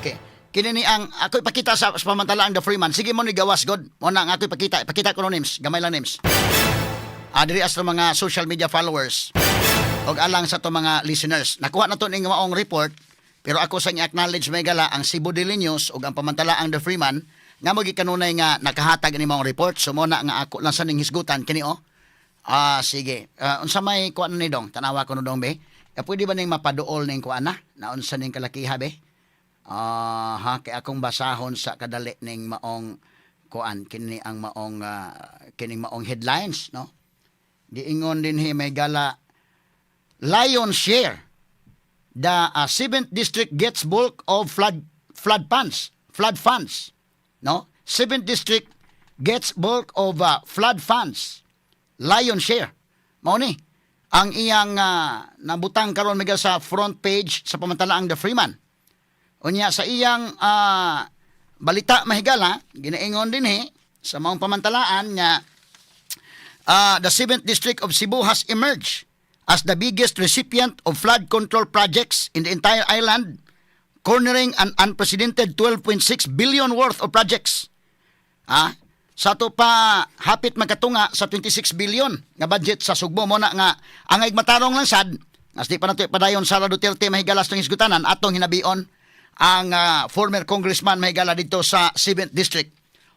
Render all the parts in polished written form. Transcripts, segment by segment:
Okay. Kini ni ang ako ipakita sa pamantalaang the Freeman. Sige mo ni gawas god. Mo na ang ako ipakita ko no names, gamay lang names. Diri as mga social media followers og alang sa to mga listeners. Nakuha na to ning maong report pero ako sa i-acknowledge may gala ang Cebu Daily News ug ang pamantalaang the Freeman nga mo gikanunay nga nakahatag ni maong report. So mo na nga ako lang sa ning hisgutan kini sige. Unsa may kuan ni dong? Tanawa ko no dong be. Pwede ba ning mapaduol ning kuan na? Unsa ning kalakiha be? Kay akong basahon sa kadali ning maong kuan kini ang maong kining maong headlines, no? Giingon din may gala Lion share. The 7th district gets bulk of flood funds, no? 7th district gets bulk of flood funds. Lion share. Mao ni ang iyang nabutang karon mega sa front page sa pamantalaang The Freeman. Unya sa iyang balita mahigala, ginaingon din sa maong pamantalaan nga the 7th District of Cebu has emerged as the biggest recipient of flood control projects in the entire island, cornering an unprecedented 12.6 billion worth of projects. Sa to pa hapit magkatunga sa 26 billion nga budget sa Sugbo mo na nga angay matarong lang sad, as di pa nato padayon Sara Duterte mahigalas ng isgutanan atong hinabion ang former congressman mahigala dito sa 7th District.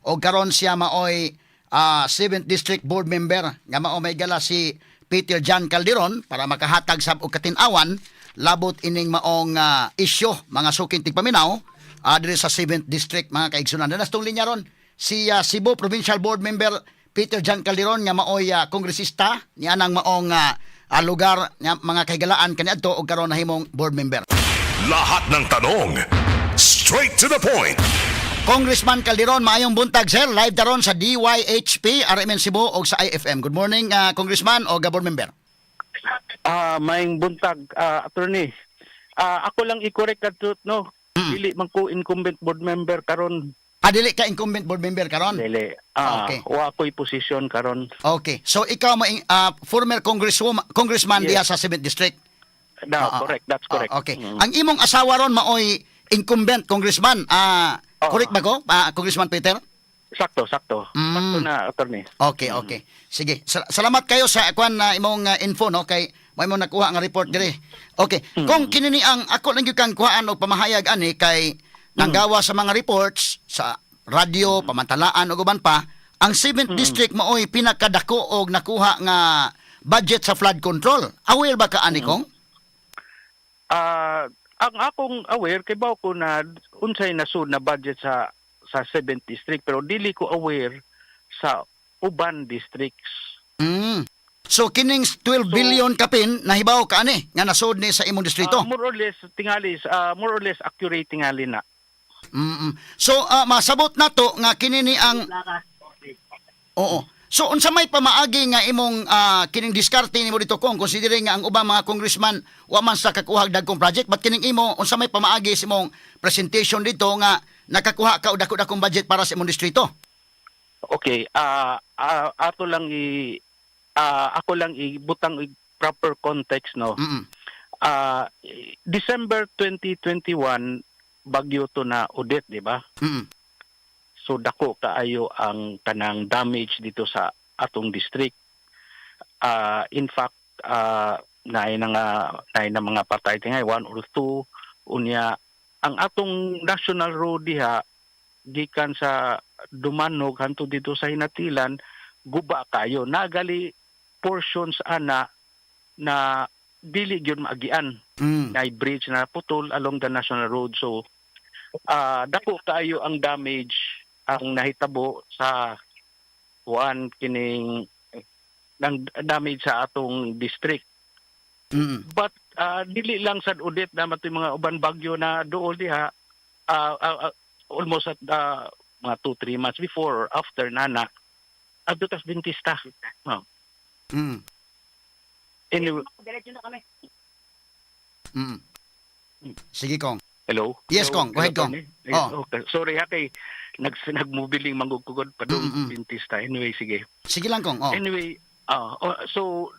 O karon siya maoy 7th District Board Member nga mao mahigala si Peter John Calderon para makahatag sa og katin-awan labot ining maong isyu mga suking tigpaminaw diri sa 7th District mga kaigsunan. Danastong linya ron si Cebu Provincial Board Member Peter John Calderon nga maoy kongresista niya nang maong lugar nga mga kahigalaan kaniadto og karon nahimong board member. Lahat ng tanong, straight to the point. Congressman Calderon, maayong buntag sir. Live daron sa DYHP, RMN Cebu o sa IFM. Good morning, Congressman o board member. Maayong buntag, attorney. Ako lang i-correct ka truth, no? Dili man ko incumbent board member karon. Dili ka incumbent board member karon? Dili. Okay. Wa ako'y position karon. Okay. So ikaw former congressman Yes. diha sa 7th District. Correct. That's correct. Okay. Ang imong asawa ron maoy incumbent congressman. Correct ba ko? Congressman Peter? Sakto. Sakto na, attorney. Okay. Sige. Salamat kayo sa kuan na imong info no kay may mo nakuha nga report diri. Okay. Kung kinini ang ako lang gyud kang kuhaan og pamahayag ani kay nanggawa sa mga reports sa radyo, pamantalaan ug uban pa, ang 7th District maoy pinakadako og nakuha nga budget sa flood control. Aware ba ka ani kong? Ang akong aware kay bawo ko na unsay nasud na budget sa 7th district pero dili ko aware sa uban districts. So kining 12 billion kapin nahibaw ka ani nga nasud ni sa imong distrito. More or less accurate tingali na. So masabot nato nga kini ni ang Oo. So unsa may pamaagi nga imong kining diskarte nimo dito kung considering nga ang ubang mga congressman wa man sa kakuha dagkong project but kining imo unsa may pamaagi sa imong presentation dito nga nakakuha ka og dako-dakong budget para sa imong distrito? Okay, ako lang ibutang proper context no. December 2021 bagyo to na Odette, di ba? So dako kaayo ang tanang damage dito sa atong district. In fact, naay na mga patay tingay 1 or 2 unya ang atong national road diha gikan sa Dumanog hantud dito sa Hinatilan guba kayo nagali portions ana na dili gyud maagian. Naay bridge na putol along the national road. So dako kayo ang damage ang nahitabo sa kining ng damage sa atong district. But dili lang sa Odette na matoy mga uban bagyo na duol diha almost at mga 2-3 months before or after nana adto tas dentista. Anyway. Sige kong. Hello? Yes, Kong. Go ahead, Kong. Okay. Sorry ha kay nagmobiling mangugugod pa doon dentista. Anyway, sige. Sige lang, Kong. Anyway, so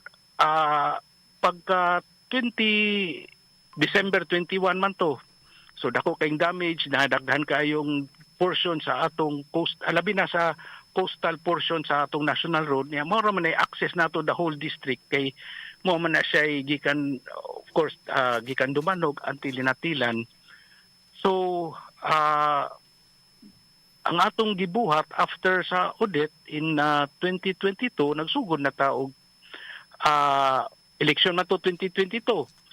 pagka December 21 man to, So dako kayong damage na daghan kayong portion sa atong coast, alabi na sa coastal portion sa atong national road niya, mao ra man ay access nato the whole district kay mo man na siya gikan, of course, gikan Dumanog until Linatilan. So ang atong gibuhat after sa audit in 2022 nagsugod na ta og election na to 2022.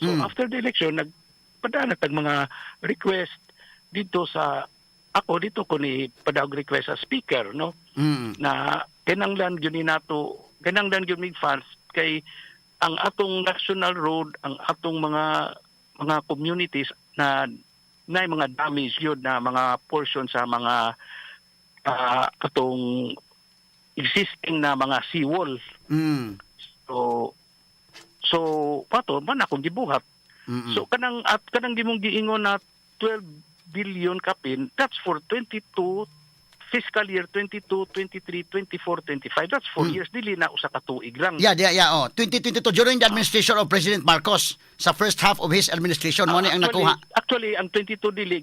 So after the election nagpadana tag mga request dito sa ako dito ko ni padaog request sa speaker, no, na kinanglan gyud ni nato, kinanglan gyud mig funds kay ang atong national road, ang atong mga communities na mga damage yun na mga portion sa mga atong existing na mga seawall. So pato man akong gibuhat. So kanang gimong giingon na 12 billion kapin, that's for 22 fiscal year 22, 23, 24, 25. That's 4 years, dili na usa ka tuig lang. Yeah. 2022 during the administration of President Marcos, sa first half of his administration mo ni ang nakuha. Actually, ang 22 dili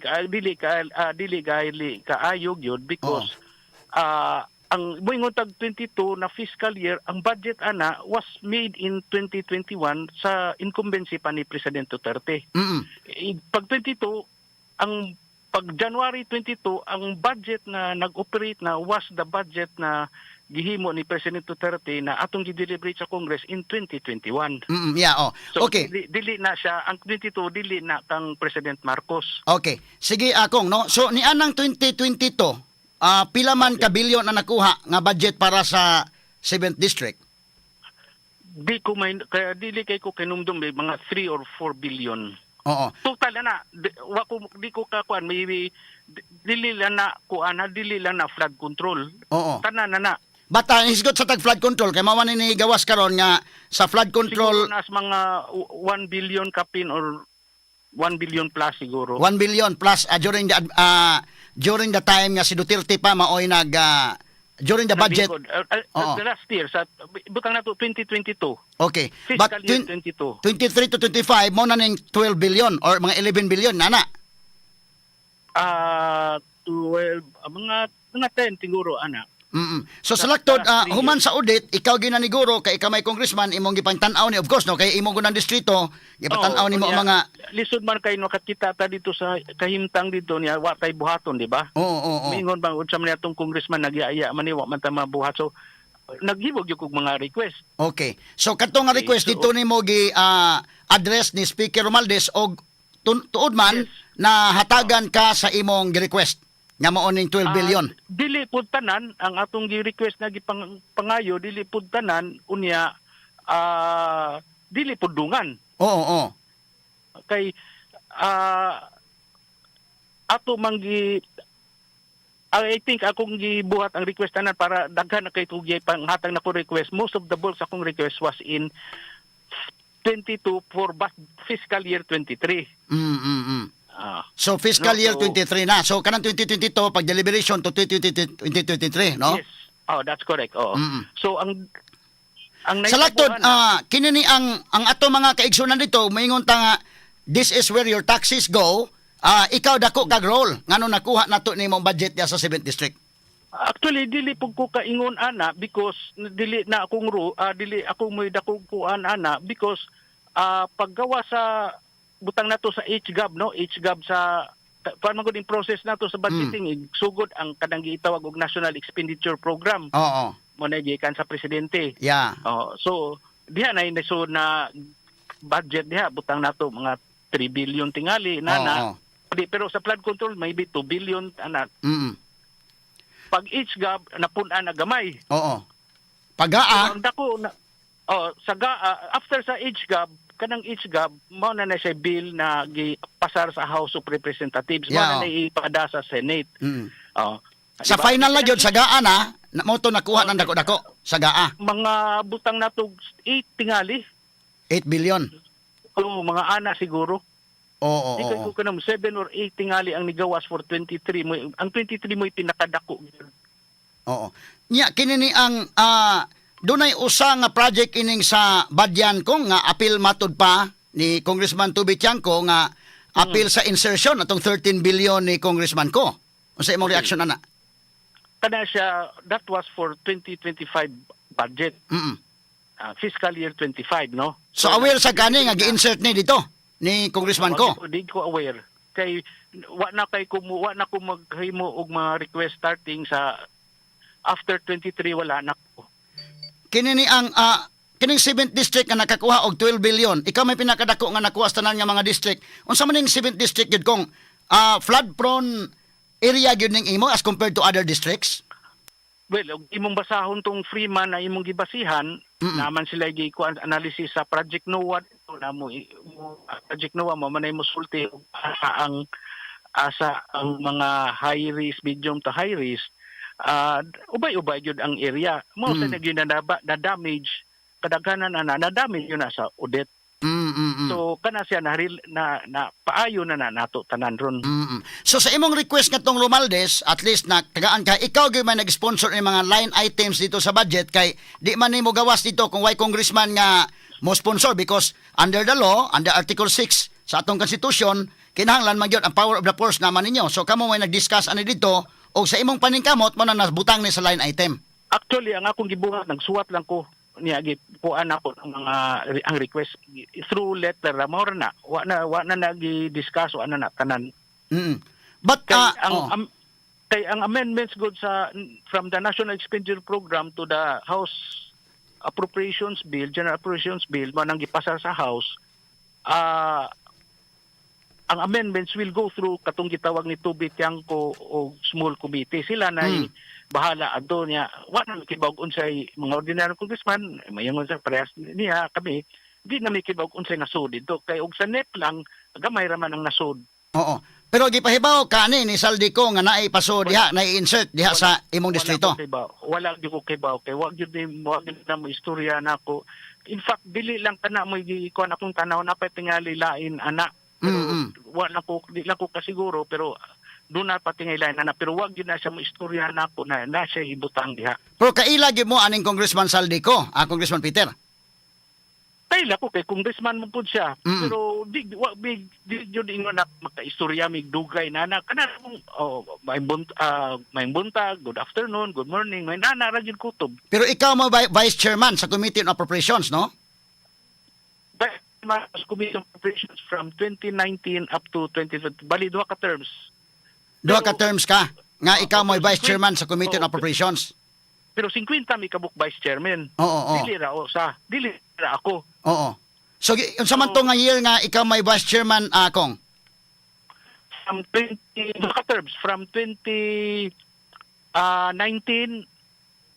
kaayog yun because ang moingon tag 22 na fiscal year, ang budget ana was made in 2021 sa incumbency pa ni President Duterte. Pag 22, pag January 22, ang budget na nag-operate na was the budget na gihimo ni President Duterte na atong gi-deliberate sa Congress in 2021. So, okay. Dili na siya, ang 22 dili na kang President Marcos. Okay. Sige akong, no. So ni anang 2022, pila man ka bilyon na nakuha nga budget para sa 7th district? Dili kay ko kinumdum mga 3 or 4 billion. Oo. Total na di ko kakuan maybe dili lang na flood control. Oo. Tanan na. Bata hisgot sa tag flood control kay mao man ni gawas karon nga sa flood control. Siguro nas mga 1 billion kapin or 1 billion plus siguro. 1 billion plus during the time nga si Duterte pa maoy during the budget. The last year sa butang nato 2022. Okay. Fiscal But year 22. 23 to 25 mo na ning 12 billion or mga 11 billion nana. 12 mga 10 siguro ana. So sa laktod, human sa audit, ikaw ginaniguro kay ikaw may congressman imong gipangtan-aw ni, of course no, kay imong gunang distrito gipangtan-aw nimo ang mga lisod man kay no kakita ta dito sa kahimtang dito niya wa tay buhaton, di ba? Oo. Mingon bang unsa man atong congressman nagyaya man ni wa man ta mabuhat. So naghibog yung kog mga request. Okay. So kato nga request dito nimo gi address ni Speaker Romualdez og tuod man na hatagan ka sa imong gi-request nga mao ning 12 billion. Dili pud tanan ang atong gi-request na gipangayo, dili pud tanan unya dili pud dungan. Oo. Kay ato manggi I think akong gibuhat ang request tanan para daghan na kay tugay panghatag na ko request. Most of the balls akong request was in 22 for fiscal year 23. So fiscal year 23 na. So kanang 2022 pag deliberation to 2023, no? Yes. That's correct. So ang sa laktod, kini ni ang ato mga kaigsunan dito, maingon ta nga this is where your taxes go. Ikaw dako kag role ngano nakuha nato nimong budget ya sa 7th district. Actually dili pug ko kaingon ana because dili na akong dili ako moy dako kuan ana because paggawa sa butang nato sa HGAB, no, HGAB sa paano gud process nato sa budgeting sugod ang kadang giitawag og National Expenditure Program. Oo. Mo na gikan sa presidente. Yeah. So diha na so na budget diha butang nato mga 3 billion tingali na. Pero sa flood control maybe 2 billion ana. Pag HGAB napun-an na gamay. Oo. Pag-aa. Ang dako na sa after sa HGAB kanang HGAB mao na siya bill na gipasar sa House of Representatives, mao na ipada sa Senate. Sa diba? final na gyud sa GAA na mo to nakuha ng dako-dako sa GAA. Mga butang nato 8 tingali. 8 billion. Mga ana siguro. Oo. Ikaw ko kanang 7 or 8 tingali ang nigawas for 23 ang 23 mo pinakadako. Oo. Nya kini ni ang dunay usa nga project ining sa Badyan ko nga apil matud pa ni Congressman Tubi Tiangco nga appeal sa insertion atong 13 billion ni Congressman Ko. Unsa imong Okay. reaction ana? Kana siya, that was for 2025 budget, Mm. fiscal year 25, no? So aware sa kani nga gi-insert ni dito ni Congressman Ko. Di ko aware. Kay wa na ko maghimo og mga request starting sa after 23 wala na ko. Kini ni ang kining 7th district nga nakakuha og 12 billion. Ikaw may pinakadako nga nakuha sa tanan nga mga district. Unsa man ning 7th district gyud kung flood prone area gyud ning imo as compared to other districts? Well, og imong basahon tong Freeman na imong gibasihan, naman sila gikuan analysis sa Project NOAA dito na Project NOAA mo man mo sulti ang mga high risk, medium to high risk. Ubay-ubay yun ang area. Mo sa na damage kadaghanan na damage yun na sa audit. So kana siya na paayo na nato tanan ron. So sa imong request nga tong Romaldes, at least na tagaan ka, ikaw gyud man nag-sponsor ng mga line items dito sa budget kay di man nimo gawas dito kung why congressman nga mo sponsor because under the law, under Article 6 sa atong constitution, kinahanglan man gyud ang power of the purse naman ninyo. So kamo may nag-discuss ani dito o sa imong paningkamot mo na nasbutang ni sa line item. Actually ang akong gibuhat nagsuwat lang ko niya gipuan ako ng mga ang request through letter ra mao na wa na nagi-discuss wa na tanan. But Kay ang amendments good from the National Expenditure Program to the House Appropriations Bill, General Appropriations Bill man ang gipasa sa House, ang amendments will go through katong gitawag ni Tubi Tiangco o small committee. Sila na bahala adto niya. Wa na kibawg unsay mga ordinary congressman, mayangon sa parehas niya kami, di na may kibawg unsay nasud dito. Kay og sa NEP lang gamay ra man ang nasud. Oo. Pero gipahibaw kani ni Saldi ko nga naay paso diha, na-insert diha sa imong distrito. Wala gyud ko kibaw kay wa gyud na mo istorya nako. In fact dili lang kana mo gikuan akong tanaw na pa tingali lain ana. Pero wala ko di lang ko kasiguro pero doon na pati ngayon na pero wag yun na siya mo istorya na ako na siya ibutang diha. Pero kaila gyud mo aning Congressman Saldi ko, Congressman Peter. Kaila ko kay congressman mo pud siya. Pero di yun ingon na makaistorya mig dugay na kana may buntag, good afternoon, good morning, may nana ra gyud kutob. Pero ikaw mo vice chairman sa Committee on Appropriations, no? Committee on Appropriations from 2019 up to 2020. Bali duha ka terms. Duha ka terms ka nga ikaw mo vice chairman sa Committee on Appropriations. Pero 50 mi kabuk vice chairman. Oo. Dili ra ako. Oo. So unsa man to nga year nga ikaw may vice chairman Kong? From 20 from 2019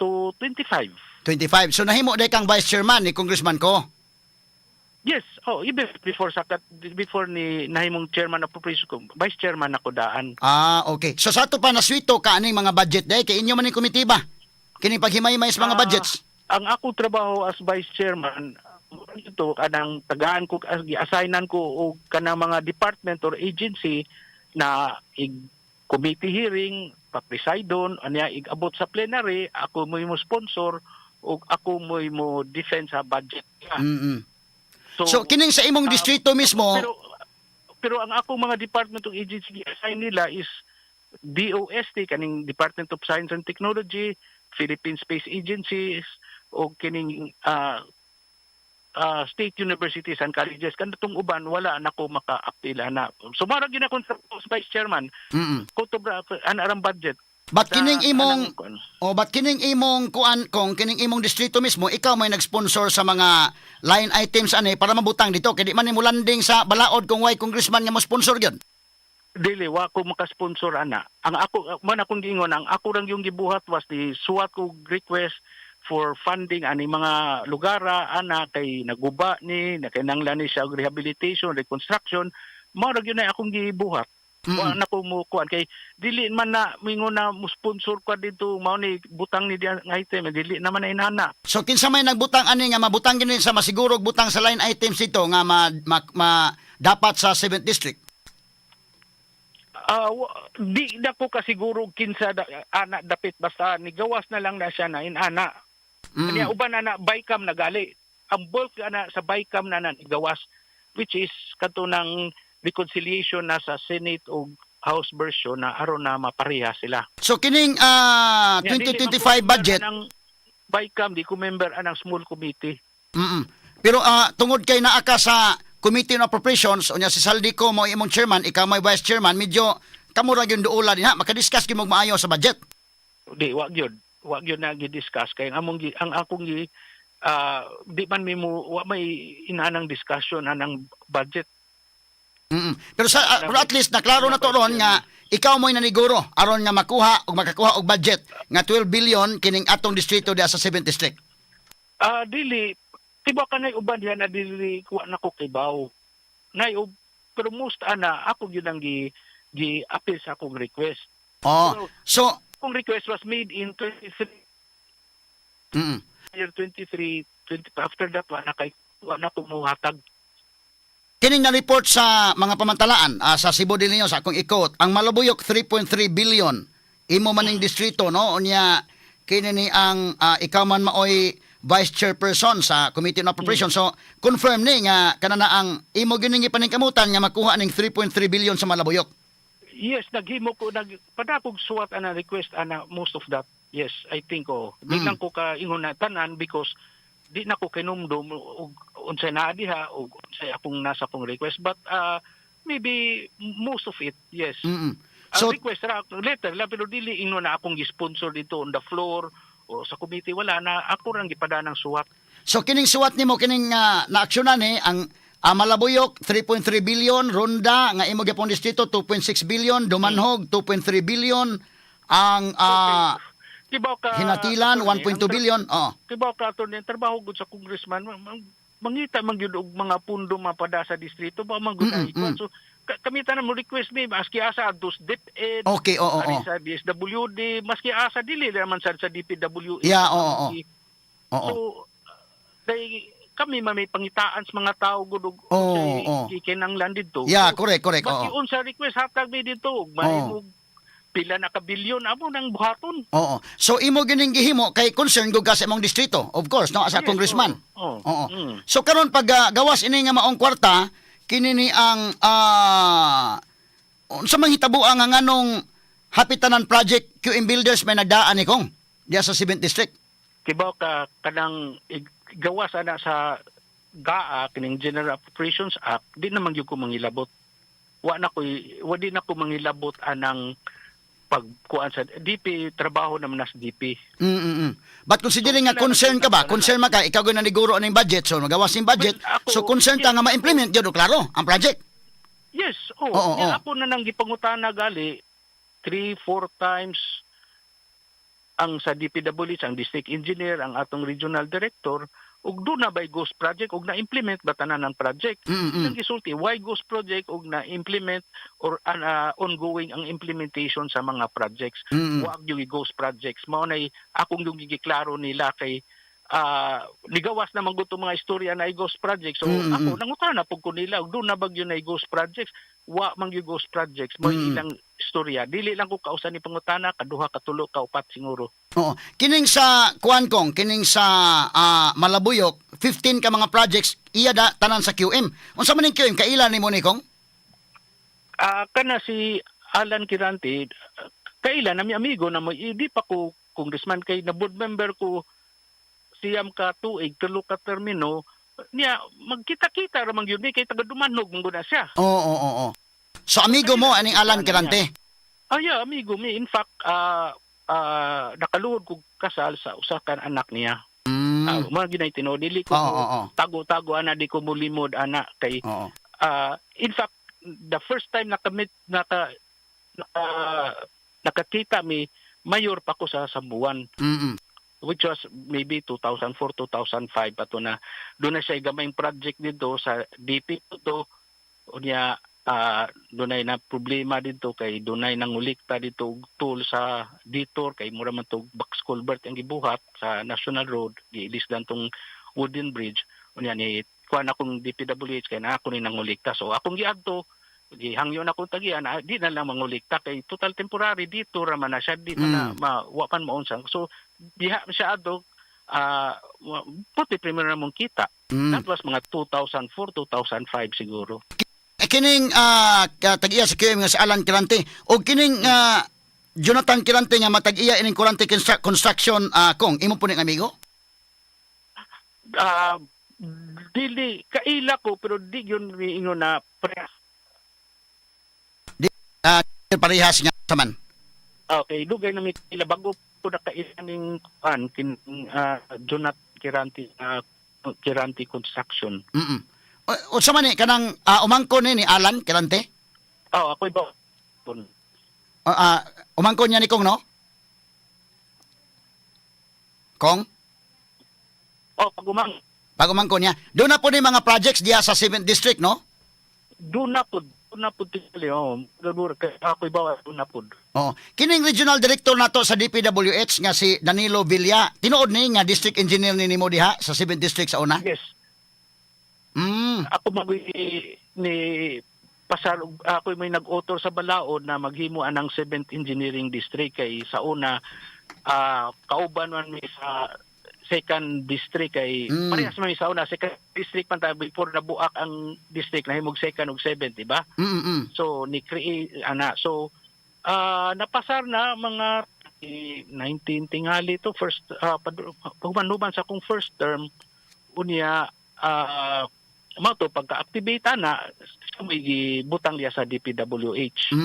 to 25. 25. So nahimo day kang vice chairman ni Congressman Ko. Yes, even before ni nahimong chairman of appropriations ko, vice chairman ako daan. Okay. So sa ato pa naswito ka aning mga budget day kay inyo man ni komite ba? Kini paghimay-himay sa mga budgets. Ang ako trabaho as vice chairman ito kanang tagaan ko gi-assignan ko og kanang mga department or agency na committee hearing pa-presidon anya igabot sa plenary ako mo sponsor ug ako mo defend sa budget. So kining sa imong distrito mismo pero ang ako mga department of agency assign nila is DOST kaning Department of Science and Technology, Philippine Space Agency o kining state universities and colleges kanatong uban wala nako maka-apila na. So mara gyud akong vice chairman. Kutobra anarang budget. But kining imong kuan kung kining imong distrito mismo ikaw may nag-sponsor sa mga line items ani para mabutang dito kay di man nimo landing sa balaod kung why congressman nga mo sponsor gyud. Dili wa ko maka-sponsor ana. Ang ako man akong giingon ang ako rang yung gibuhat was di suwat ko request for funding ani mga lugara ana kay naguba ni nakinanglan ni siya og rehabilitation, reconstruction, mao ra gyud na akong gibuhat. Wa na ko mo kuan kay dili man na mingon na mo sponsor ko dito mao ni butang ni diyan item dili naman na inana. So kinsa may nagbutang ani nga mabutang gini sa masigurog butang sa line items dito nga dapat sa 7th district? Di na ko kasiguro kinsa ana dapit basta ni gawas na lang na siya na inana. Kanya uban na bycam nagali. Ang bulk ana sa bycam na ni gawas which is kato ng reconciliation na sa Senate o House version na aron na mapareha sila. So kining 2025 budget, BICAM, di ko member anang small committee. pero tungod kay naa ka sa Committee on Appropriations, unya si Saldico mo imong chairman, ikaw may vice chairman, medyo kamura gyud duula din ha, makadiscuss gyud mo maayo sa budget. Di, wag yun na gi-discuss kay ang akong di man wa may inanang discussion anang budget. Pero pero at least naklaro na to ron nga ikaw mo'y naniguro aron nga makuha o makakuha og budget nga 12 billion kining atong distrito diha sa 7th district. Dili tiba ka na uban diha na dili kuha na ko kibaw. Pero most ana ako gyud ang gi-appeal sa akong request. So akong request was made in 23 year 23 after that wa na ko muhatag. kining na-report sa mga pamantalaan sa Cebu del Niño sa akong ikot, ang Malabuyok 3.3 billion imo maning distrito no unya kini ni ang ikaw man maoy vice chairperson sa Committee on Appropriations. So confirm ni nga kanana ang imo giningi paningkamutan nga makuha ning 3.3 billion sa Malabuyok. Yes, naghimo ko padakog suwat ana request ana most of that. Yes, I think di lang ko ka ingon na tanan because di na ko kinumdum og unsay naa diha og unsay akong nasa akong request, but maybe most of it, yes. So request ra letter la pero dili ingon na akong gi-sponsor dito on the floor o sa committee, wala na ako rang gipada ng suwat. So kining suwat nimo kining naaksyonan ni ang Malabuyok 3.3 billion, Ronda nga imo gyapon distrito 2.6 billion, Dumanhog 2.3 billion, ang Kibaw ka Hinatilan 1.2 billion. Kibaw ka attorney trabaho gud sa congressman mangita man gyud og mga pundo mapada sa distrito ba mangunay. So kami tanan mo request me maski asa adtos DepEd. Okay, Sa DSWD maski asa dili naman sa DPWH. Yeah, oo. So kami may pangitaan sa mga tao gud og kinanglan dito. Yeah, correct. Maski unsa request hatag mi dito may pila na ka bilyon amo nang buhaton. So imo gining gihimo kay concern gud ka sa imong distrito. Of course, no, as a congressman. So karon pag gawas ini nga maong kwarta, kini ni ang unsa man hitabuan nga nganong hapitanan project QM Builders may nagdaan ni kong diya sa 7th district. Kibaw ka kanang gawas ana sa GAA kining General Appropriations Act, di naman gyud ko mangilabot. Wa di na ko mangilabot anang pagkuan sa DP, trabaho naman na sa DP. But considering nga concern ka ba? Concern man ka, ikaw na niguro ng budget, so magawas ng budget, so concern ka nga ma-implement yun, klaro, ang project. Yes, ako na nang gipangutana gali 3-4 times ang sa DPWH, ang district engineer, ang atong regional director, ug do na by ghost project ug na-implement ba tanan ng project. Ang gisulti, why ghost project ug na-implement or ongoing ang implementation sa mga projects. Wag yung ghost projects. Mao nay akong yung giklaro nila kay ligawas na mangguto mga istorya na ghost projects. So ako nangutana pug ko nila ug do na bagyo na ghost projects. Wa man yung ghost projects. Mo ilang istorya. Dili lang ko kausan ni pangutana kaduha katulo ka upat siguro. Kining sa Kuankong, kining sa Malabuyok, 15 ka mga projects iya da tanan sa QM. Unsa man ning QM kaila nimo ni kong? Kana si Alan Kirante, kaila na mi amigo na mo di pa ko congressman kay na board member ko siyam ka tuig tulo ka termino niya magkita-kita ra man gyud ni kay taga Dumanhog mong na siya. So amigo mo aning Alan Kirante? Yeah, amigo mi. In fact, nakaluhod ko kasal sa usa ka anak niya. Mga ginay tinuod dili ko tago-tago ana di ko mulimod ana kay in fact the first time nakakita mi mayor pa ko sa Sambuan. Which was maybe 2004, 2005 ato na doon na siya gamayng project dito sa DP to unya dunay na problema dito kay dunay nangulikta dito tool sa detour kay mura man to box culvert ang gibuhat sa National Road giilis dan tong wooden bridge unya ni kuan akong DPWH kay na ako ni nangulikta so akong giadto gihangyo na kong tagian di na lang mangulikta kay total temporary dito ra man na siya di na mawapan maunsang so diha siya adto puti primero na mong kita that was mga 2004 2005 siguro. kining tag-iya sa QM nga si Alan Kirante o kining Jonathan Kirante nga matag-iya ining Kirante Construction kung imo po ning amigo? Dili kaila ko pero di yun ingon na parehas. Parehas nga saman. Okay, dugay na may kaila bago po na kailaning Jonathan Kirante Construction. O sa man kanang umangkon ni Alan Kirante? Ako iba. Umangkon niya ni Kong, no? Kong? Pag umangkon niya. Doon na po ni mga projects diya sa 7th District, no? Doon na po tili. Ako iba, doon na po. Kining regional director nato sa DPWH nga si Danilo Villa, tinuod ni nga district engineer ni nimo diha sa 7th District sa una? Yes. Ako ni pasar ako may nag-author sa balaod na maghimo anang 7th Engineering District kay sa una kauban man mi sa 2nd District kay parehas man mi sa una 2nd District man ta before nabuak ang district nahimog 2nd ug 7th, di ba? So ni create napasar na mga 19 tingali to first pagmanuban sa akong first term unya mato pagka-activate na may butang diya sa DPWH.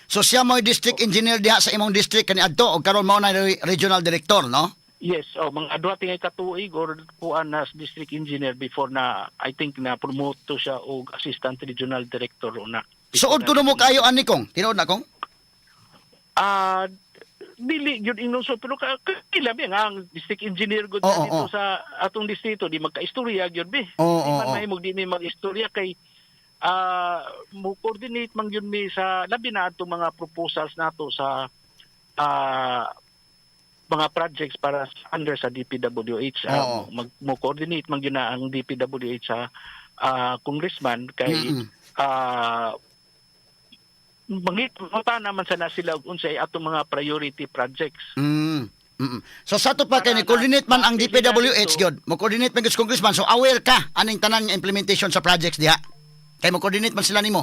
So siya mo district engineer diha sa imong district kaniadto o karon mao na regional director, no? Yes, mga duha tingay katuig or kuan na district engineer before na I think na promote to siya og assistant regional director una. Suod ko mo kayo ani Kong. Tinuod na Kong? Dili yun inuso pero kaila bi ang district engineer gud dito sa atong distrito di magka-istorya gyud bi. Di man mahimog di ni mag-istorya kay mo coordinate man gyud mi sa labi na atong mga proposals nato sa mga projects para under sa DPWH. Mo coordinate man gyud na ang DPWH sa congressman kay mangita naman sana sila unsay atong mga priority projects. So sa to pa kay ni coordinate man ang DPWH gyud. Mo coordinate man gyud sa congressman so aware ka aning tanan nga implementation sa projects diha. Kay mo coordinate man sila nimo.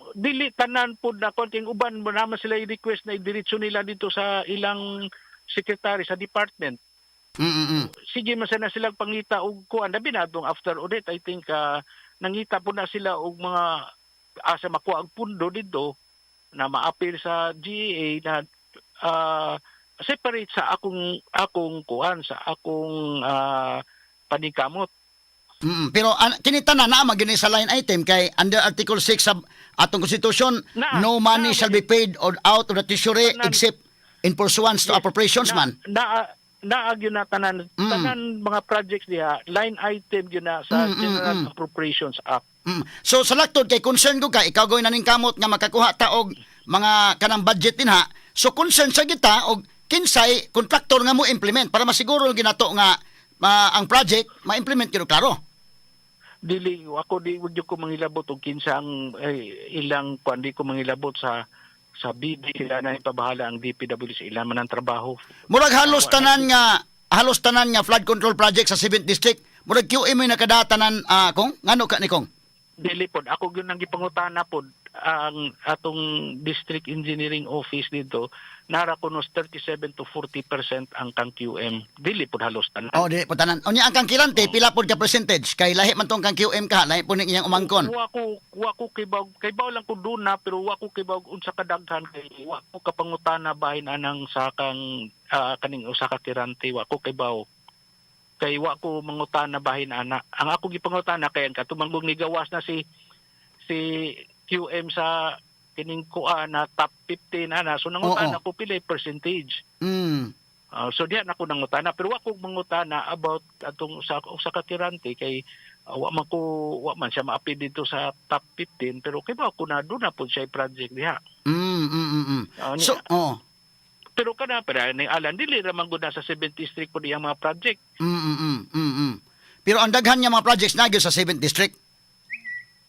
Dili tanan pud na konting uban mo naman sila i-request na idiretso nila dito sa ilang secretary sa department. Sige man sana sila pangita og kuan labi na atong after audit I think nangita po na sila og mga asa makuha ang pundo dito na ma-appeal sa GEA na separate sa akong kuan sa akong panikamot. Pero kinita na magini sa line item kay under Article 6 sa atong Constitution, no money shall be paid or out of the treasury except in pursuance to appropriations man. Naagyo na tanan mga projects diha line item gyud na sa General Appropriations Act. So sa laktod kay concern ko ka ikaw goy naning kamot nga makakuha ta og mga kanang budget dinha. So concern sa kita og kinsay contractor nga mo implement para masiguro ginato nga ang project ma-implement gyud klaro. Dili ako di wag ko mangilabot og kinsa ang ilang kuan di ko mangilabot sa BD sila na ipabahala ang DPW sa ilan man ang trabaho. Murag halos tanan nga flood control project sa 7th District. Murag QM may nakadatanan kung ngano ka ni Kong? Dili pod ako gyud nang gipangutana pod ang atong district engineering office dito nara kunos 37 to 40% ang kang QM. Dili pod halos tanan. Dili pod tanan. Unya ang kang Kirante pila pod ka percentage kay lahi man tong kang QM ka, lahi pod ning iyang umangkon. Wa ko kay baw lang ko doon na pero wa ko kay baw unsa kadaghan kay wa ko kapangutana bahin anang sa kang kaning usa ka Kirante wa ko kay baw. Kay wa ko mangutana bahin ana. Ang ako gipangutana kay ang katumanggong ni gawas na si QM sa kining kuan na top 15 ana. So nangutana ko pila percentage. So diyan ako nangutana pero wa ko mangutana about atong sa ka Kirante kay wa man siya maapi dito sa top 15 pero kay ba ako na do na pud siya project diha. So pero kana para ni Alan dili ra man gud na sa 7th District pud iyang mga project. Pero ang daghan nga mga projects na gyud sa 7th District.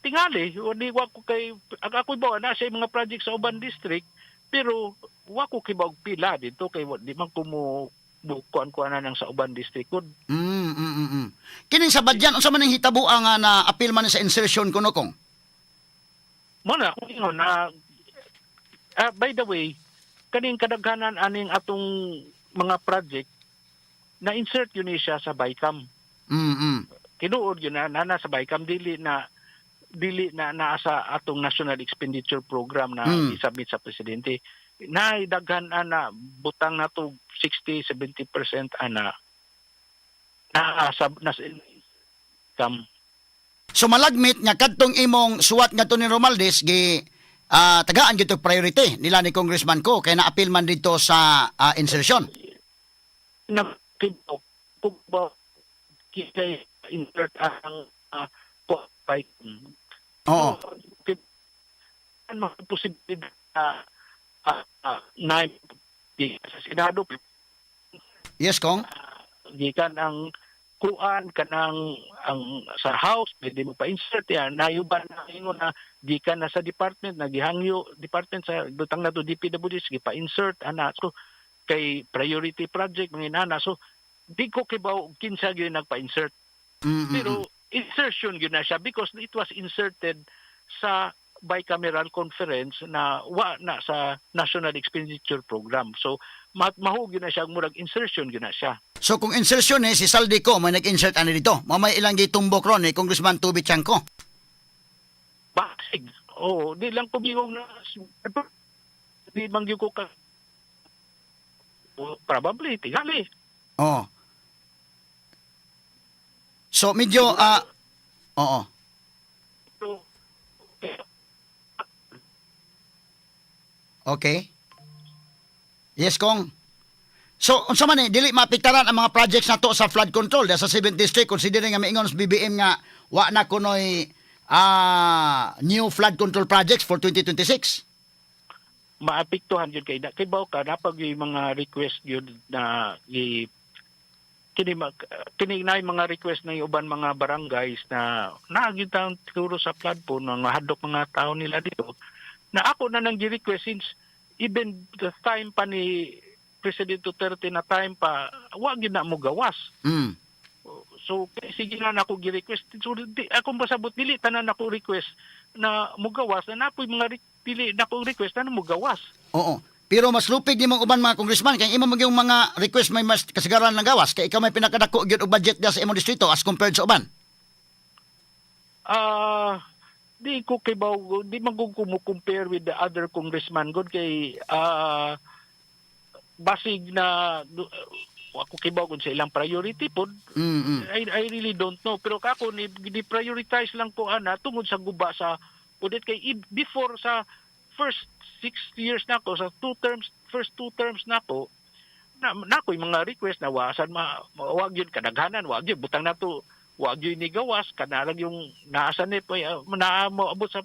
Tingali, wa ko kay ako ba na sa mga projects sa uban district pero wa ko kibaw pila dito kay di man ko mo bukuan-kuanan ng sa uban district good. Kining sa badyan unsa man ning hitabo nga na appeal man sa insertion kuno kong? Muna kung ingon na by the way, kaning kadaghanan aning atong mga project na insert yun siya sa BICAM. Tinuod yun na sa BICAM dili na naasa atong National Expenditure Program na isubmit sa presidente. Naidaghan na butang na to 60-70% ana naasa BICAM. So malagmit nga kadtong imong suwat nga to ni Romualdez gi tagaan gito priority nila ni Congressman ko kay na-appeal man dito sa insertion. Na kung ba kita insert ang BICAM. Oo. Ano posibilidad na sa Senado Yes, Kong. gikan ang kuan kanang ang sa house pwede mo pa-insert yan nayuban na ingon na gikan na sa department nagihangyo department sa butang na to DPWH gipa-insert ana so kay priority project mga nana so di ko kibaw kinsa gyud nagpa-insert pero insertion gyud na siya because it was inserted sa bicameral conference na wa na sa National Expenditure Program. So mahug yun na siya murag insertion yun na siya. So kung insertion si Saldi ko may nag-insert ani dito. Mamay ilang gitumbok ron ni Congressman Tubi Chanco. Basig. Oh, di lang ko bigong na di mangyo ko ka probably tigali. Oh. So medyo oo. So, Okay. Yes, Kong. So, unsa man dili maapektaran ang mga projects na to sa flood control sa 7th district considering nga maingon sa BBM nga wa na kunoy new flood control projects for 2026. maapektuhan yun kay baw ka napag yung mga request yun na kini na yung mga request na yung uban mga barangays na naagintang siguro sa flood po nang mahadlok mga tao nila dito na ako na nang gi-request since even the time pa ni President Duterte na time pa wag yun na mo gawas. So sige na ako gi-request so akong pasabot dili tanan ako request na mo gawas na napoy mga dili na ako request na mo gawas. Oo. Pero mas lupig ni mong uban mga congressman kay imo magyong mga request may mas kasagaran ng gawas kay ikaw may pinakadako gyud og budget dia sa imong distrito as compared sa uban. Di ko kay di man ko compare with the other congressman good kay basig na ako kibaw kung sa ilang priority po. I really don't know pero kako ni prioritize lang ko ana tungod sa guba sa audit kay before sa first 6 years na ko sa first two terms na ko na ko yung mga request na wasan wag yun kadaghanan wag yun butang na to wag yun ni gawas kanalang yung naasan ni po na moabot sa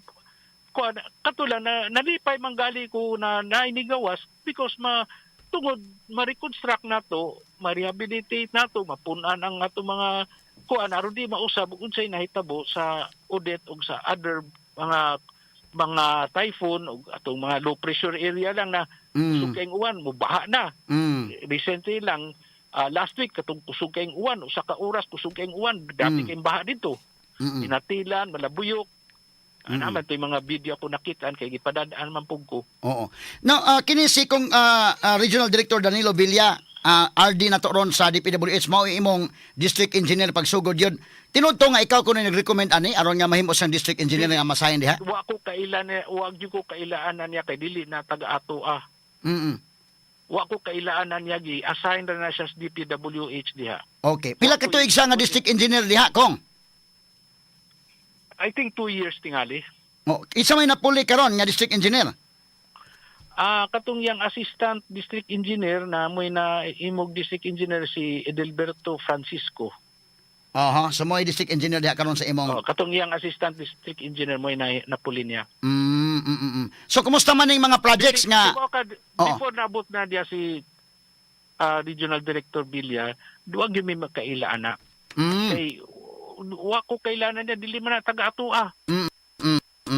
katulad na nalipay manggali ko na nainigawas because tungod ma-reconstruct na to ma-rehabilitate na to mapunan ang ato mga kuan aron di mausab unsay nahitabo sa audit ug sa other mga typhoon o atong mga low pressure area lang na kusog uwan mo baha na. Recently lang last week katong kusog kayong uwan usa ka oras kusog kayong uwan dami kayong baha dito. Tinatilan, malabuyok. Naman to yung mga video ako nakitaan kay gipadadaan man pug ko. Oo. Now kini si kong Regional Director Danilo Villa RD na to ron sa DPWH mao imong district engineer pagsugod yun. Tinudto nga ikaw kuno nag-recommend ani aron nga mahimo sang district engineer nga masahin diha. Wa ko kailan wag gyud ko kailaanan niya kay dili na taga ato Wa ko kailaanan niya gi assign na siya sa DPWH diha. Okay. Pila ka tuig sa nga district engineer diha kong? I think 2 years tingali. Isa may napuli karon nga district engineer. Katong yang assistant district engineer na moy na imog district engineer si Edelberto Francisco. So mo district engineer diha karon sa imong. Katong yang assistant district engineer moy na napuli niya. So kumusta man ning mga projects nga before naabot na diya si Regional Director Villa, duwag gyud may magkaila ana. Kay wa ko kailangan niya dili man na taga ato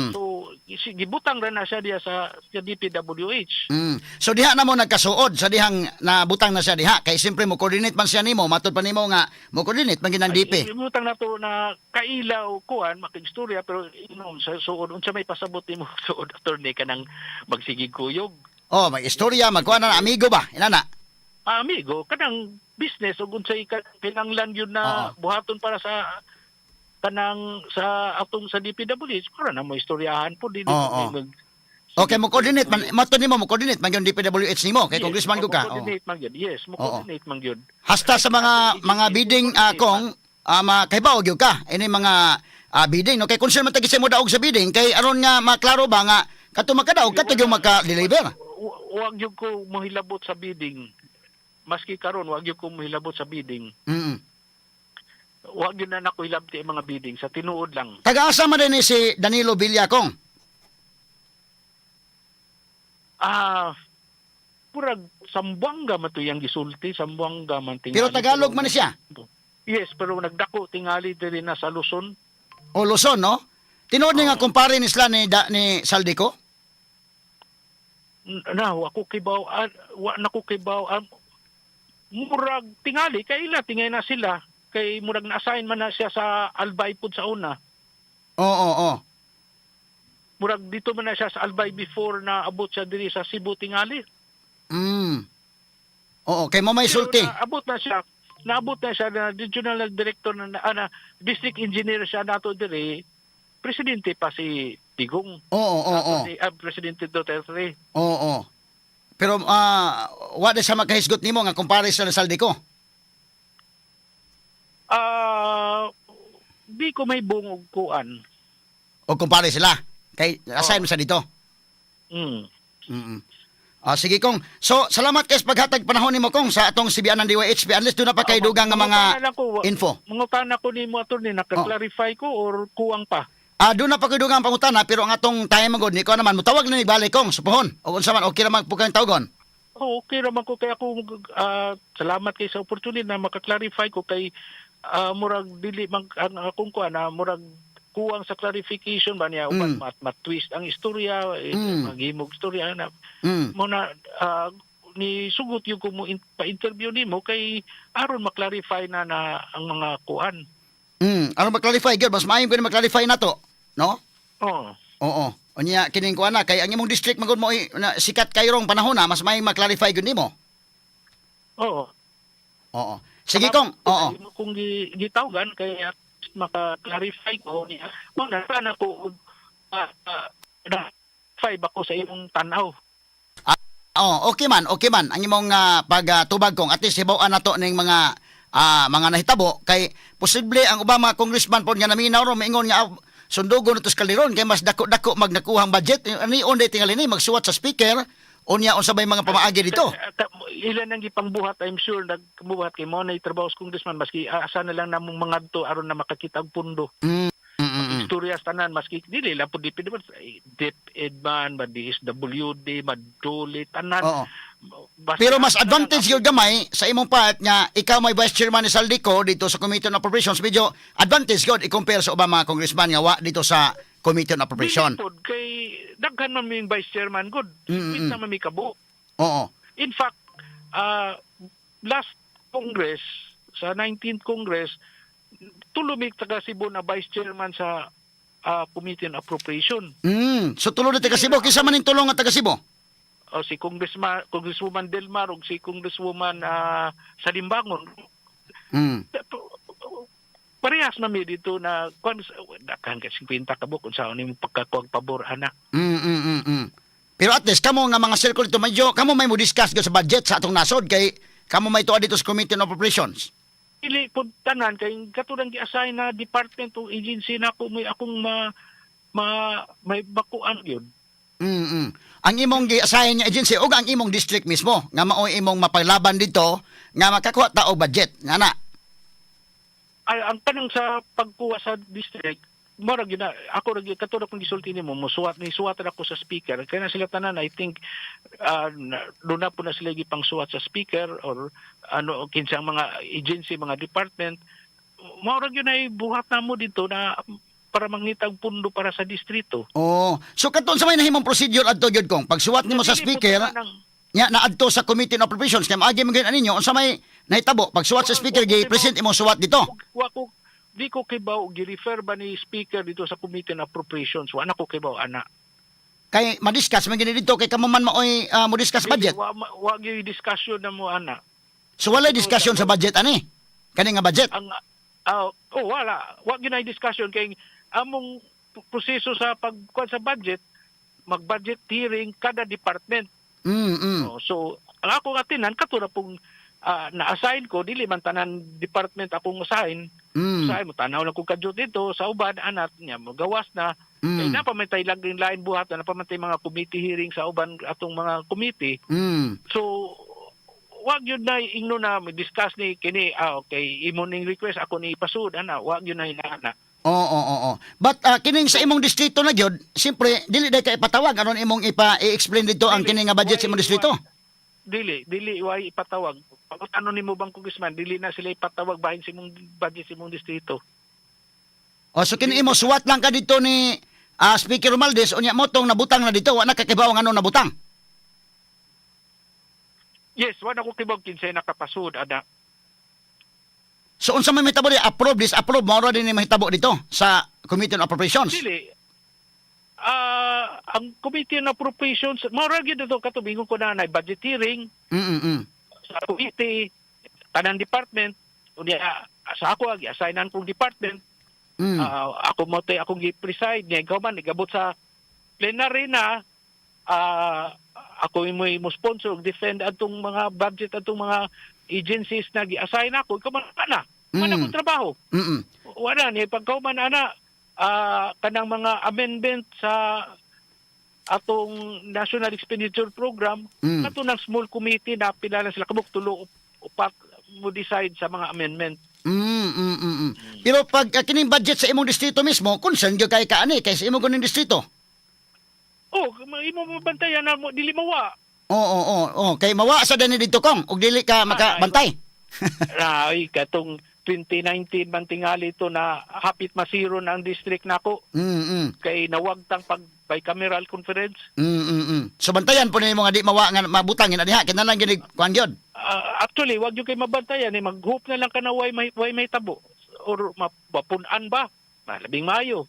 So gibutang ra na siya diya sa DPWH. So diha na mo nagkasuod sa dihang nabutang na siya diha kay simpre mo coordinate man siya nimo matud pa nimo nga mo coordinate man ginang DP. Gibutang na to na kailaw kuan makigstorya pero inom sa suod unsa may pasabot nimo suod attorney kanang magsigig kuyog. Oh, may istorya magkuha na amigo ba? Inana. Amigo kanang business ug unsay kinanglan yun na buhaton para sa kanang sa atong sa DPWH para na mo istoryahan po di Okay, mo coordinate man matud nimo mo coordinate man gyud DPWH nimo kay congressman ko ka. Coordinate man gyud. Yes, mo coordinate man gyud. Hasta sa mga bidding kong makaibaw gyud ka ini mga bidding no kay concern man tagi mo daog sa bidding kay aron nga maklaro ba nga kato makadaog kato gyud maka-deliver. Wag gyud ko mohilabot sa bidding. Maski karon wag gyud ko mohilabot sa bidding. Wag yun na nakoy labti ang mga bidding sa tinuod lang. Taga-asa man din si Danilo Villacong. Purag Sambuanga man to yang gisulti, Sambuanga man tingali. Pero Tagalog man siya. Yes, pero nagdako tingali diri na sa Luzon. O Luzon, no? Tinuod ni nga kumpare ni sila ni Saldico? Ako kibaw, wa nako kibaw. Murag tingali kay ila tingay na sila. Kay murag na-assign man na siya sa Albay pud sa una. Oo. Murag dito man na siya sa Albay before na abot siya diri sa Cebu tingali. Oo, kay mo may sulti. Naabot na siya na regional director na district engineer siya nato diri. Presidente pa si Digong. Oo. Presidente Duterte. Oo. Pero wa de sa makahisgot nimo nga kumpare sa Saldico. Di ko may bungog kuan. O kumpare sila. Kay assign mo sa dito. Sige kong. So, salamat kay sa paghatag panahon nimo kong sa atong CBN ng DYHP. Unless doon na pa kay dugang nga mga info. Mangutan ako nimo attorney naka-clarify ko or kuwang pa. Doon na pa kay dugang pangutana pero ang atong time magod ni ko naman mutawag na ni balik kong supohon. O unsa man okay ra man pugkang tawgon. Okay raman ko kay ako salamat kay sa opportunity na maka-clarify ko kay murag dili ang akong kuan murag kuwang sa clarification ba niya uban mat-twist ang istorya maghimog istorya na mo na ni sugot yung ko mo pa-interview nimo kay aron ma-clarify na ang mga kuan. Aron ma-clarify gyud mas maayo ko ni ma-clarify nato, no? Oo. Unya kining kuan na kay ang imong district magud mo sikat kay rong panahon na mas maayo ma-clarify gyud nimo. Oo. Sige kong. Kung gitawgan kay maka-clarify ko niya. Mo na sana ko five ako sa imong tanaw. Okay man. Ang imong pagtubag kong at least hibaw-an nato ning mga nahitabo kay posible ang Obama congressman pod nga naminaw ro maingon nga sundugon utos kaliron kay mas dako magnakuhang budget ani onday tingali ni magsuwat sa speaker unya unsa bay mga pamaagi dito. Ilan ang gipangbuhat I'm sure nagbuhat kay mo na trabaho sa congressman maski asa na lang namong mga adto aron na makakita og pundo. Istorya tanan maski dili la pud DepEdman ba DSWD maduli tanan. Pero mas advantage yung gamay sa imong part nga ikaw may vice chairman ni Saldico dito sa Committee on Appropriations medyo advantage god i-compare sa Obama congressman nga wa dito sa Committee on Appropriations. Kay daghan man ming vice chairman good. Minsan man mi kabo. Oo. In fact, last Congress sa 19th Congress tulumik taga Cebu na vice chairman sa Committee on Appropriation. So tulo na taga Cebu kisa man ning tulong nga taga Cebu. Si Congresswoman Delmar ug si Congresswoman Salimbangon. Parehas na mi dito na dakan ka 50 kabuk kung saan nimo pagkakuwag pabor anak. Pero at least kamo nga mga circle dito medyo kamo may mo discuss sa budget sa atong nasod kay kamo may tuwa dito sa Committee on Appropriations. Dili pud tanan kay katulad gi-assign na department o agency na ako may akong may bakuan gyud. Ang imong gi-assign nga agency o ang imong district mismo nga mao imong mapaglaban dito nga makakuha ta og budget nga na. Ang tanong sa pagkuha sa district murag gina ako ra katulad kung gisulti nimo suwat ako sa speaker kaya na sila tanan I think doon na po na sila gipang suwat sa speaker or kinsang mga agency mga department murag yun ay buhat na mo dito na para mangitag pundo para sa distrito. Oh, so katon sa may nahimong procedure adto gyud kong pagsuwat nimo sa Dili po speaker, tanan ng- nya naadto sa Committee on Appropriations kay maagi mo gyud aninyo unsa may nahitabo pagsuwat sa speaker gi present imong suwat dito. Wa ko di ko kibaw gi-refer ba ni speaker dito sa Committee on Appropriations. Wa na ko kibaw ana. Kay ma-discuss man gini dito kay kamuman maoy mo discuss budget. Wa gi discussion na mo ana. So wala discussion sa budget ani. Kani nga budget. Ang wala. Wa gyud na discussion kay among proseso sa pagkuan sa budget, mag-budget hearing kada department. So, ang akong atinan katulad pong na-assign ko, dili man tanan department akong assign. Assign mo, tanaw lang kong kadyot dito sa uban, anak niya, magawas na. Kaya napamantay lang din lain buhat, napamantay mga committee hearing sa uban atong mga committee. So, wag yun na ingno na discuss ni kini, okay, imo ning request ako ni ipasud, wag yun na hinana. Oo. But kining sa imong distrito na gyud, siyempre dili day kay ipatawag aron imong i-explain dito ang kining nga budget sa imong distrito. Dili way ipatawag. Pagkat ano nimo bang congressman, dili na sila ipatawag bahin sa imong budget sa imong distrito. O so kini imo suwat lang ka dito ni Speaker Romualdez unya mo tong nabutang na dito, wa na kakibaw ang ano nabutang. Yes, wala ko kibog kinsay nakapasud ada. So unsa may mahitabo di approve disapprove mao ra din ni mahitabo dito sa Committee on Appropriations. Dili. Ang Committee on Appropriations, mao gyud dito katubingon ko na budget hearing sa committee, tanang department, unya sa ako gi-assignan kong department. Ako mo tay akong gi-preside niya gawman igabot sa plenary na ako mo sponsor defend atong mga budget atong mga agencies na gi-assign ako ikaw man akong trabaho. Wala ni pagkauman ana kanang mga amendment sa atong National Expenditure Program kato ng small committee na pinala sila kabuk tulo upat mo decide sa mga amendment. Pero pag kining budget sa imong distrito mismo, concern gyud kay kaani kay sa imong kuning distrito. Imo mabantayan na mo dili mawa. Oo. Kay mawa sa dani dito kong ug dili ka makabantay. Ay katong 2019 man tingali ito na hapit masiro na ang district nako. Kay nawagtang pag bicameral conference. So bantayan po nimo nga di mawa nga mabutang ina diha kinahanglan gyud kuan gyud. Actually, wag yung kay mabantayan mag-hope na lang ka na way may tabo or mapunan ba? Malabing Mayo.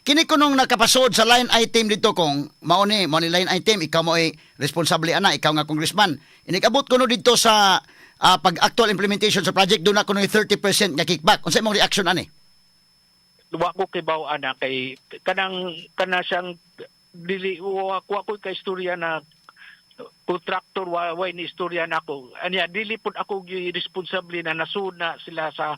Kini kunong nakapasod sa line item dito kong mao ni line item ikaw mo ay responsable ana ikaw nga congressman. Inikabot kuno dito sa pag-actual implementation sa project doon na kuno 30% nga kickback. Unsa imong reaction ani? Wa ko kibaw ana kay kana siyang dili wa ko kay istorya na contractor way ni istorya nako. Anya dili pud ako responsable na nasud na sila sa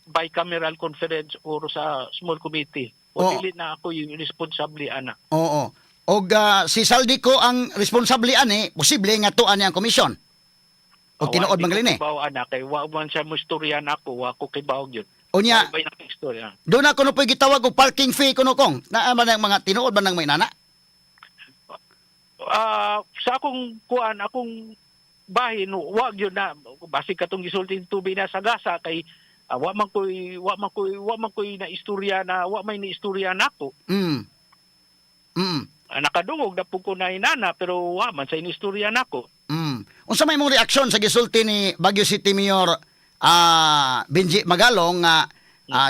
bicameral conference or sa small committee. O dili na ako yung responsable ana. Oo. Og si Saldico ang responsable ani, posible nga tuan niya ang komisyon. O tinuod man gali ni. Kibaw ana kay wa man siya mo istorya nako, wa ko kibaw gyud. Unya. Way na istorya. Doon na kuno po'y gitawag og parking fee kuno kong. Naa man ang mga tinuod man ng may nana? Sa akong akong bahin, wag yun na basi katong gisulting tubig na sa gasa kay wa man koy na istorya na wa may ni istorya nako. Nakadungog na pud ko na inana pero wa man sa inistorya nako. Unsa may mong reaksyon sa gisulti ni Baguio City Mayor Benji Magalong nga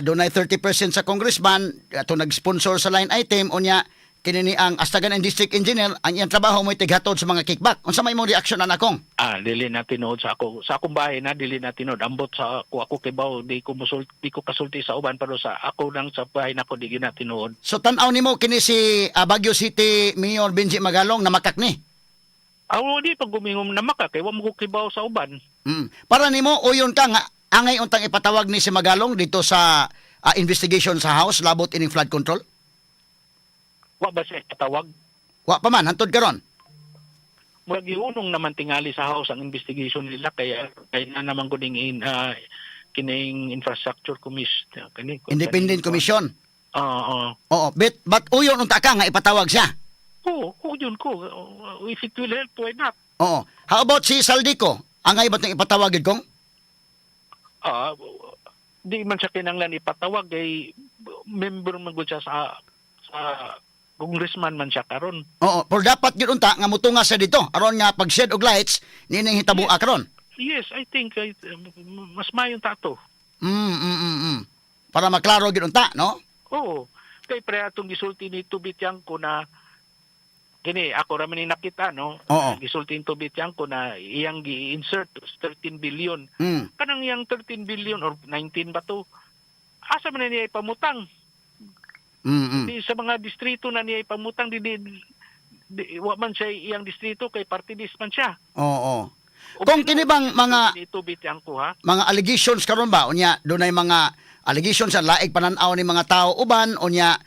dunay 30% sa congressman ato nag-sponsor sa line item unya kini ang Astagan and District Engineer ang iyang trabaho mo tighatod sa mga kickback. Unsa may mong reaksyon anakong? Dili na tinuod sa akong bahay na dili na tinuod ambot sa ako kibaw di ko kasulti sa uban pero sa ako lang sa bahay nako di na tinuod. So tan-aw nimo kini si Baguio City Mayor Benji Magalong na makak ni? Di pag gumingom na maka kay wa mo ko kibaw sa uban. Para nimo uyon ka nga angay untang ipatawag ni si Magalong dito sa investigation sa House labot ining flood control? Wa ba siya katawag? Wa pa man hantod karon. Magiunong naman tingali sa House ang investigation nila kaya na naman kuning kining infrastructure commission Independent commission. Oo. But uyon unta ka nga ipatawag siya. Oo, yun ko. If it will help, why not? Oo. How about si Saldico? Angay ba itong ipatawag yun kong? di man siya kinanglan ipatawag kay member man gud siya sa congressman man siya karon. Oo, pero dapat gyud unta nga mutunga sa dito aron nga pag shed og lights nining hitabo karon. Yes, I think mas mayon tato. Para maklaro gyud unta, no? Oo. Kay pre atong gisulti ni Tubityang ko na kini ako ra man ni nakita no. Oo. Gisulti ni Tubityang ko na iyang gi-insert 13 billion. Mm. Kanang iyang 13 billion or 19 ba to? Asa man na niya ipamutang? Di sa mga distrito na niya ipamutang di wa man siya iyang distrito kay party list man siya. Oo. Kung kini bang mga Tubityang ko ha. mga allegations karon ba unya dunay mga allegations sa laig pananaw ni mga tao uban unya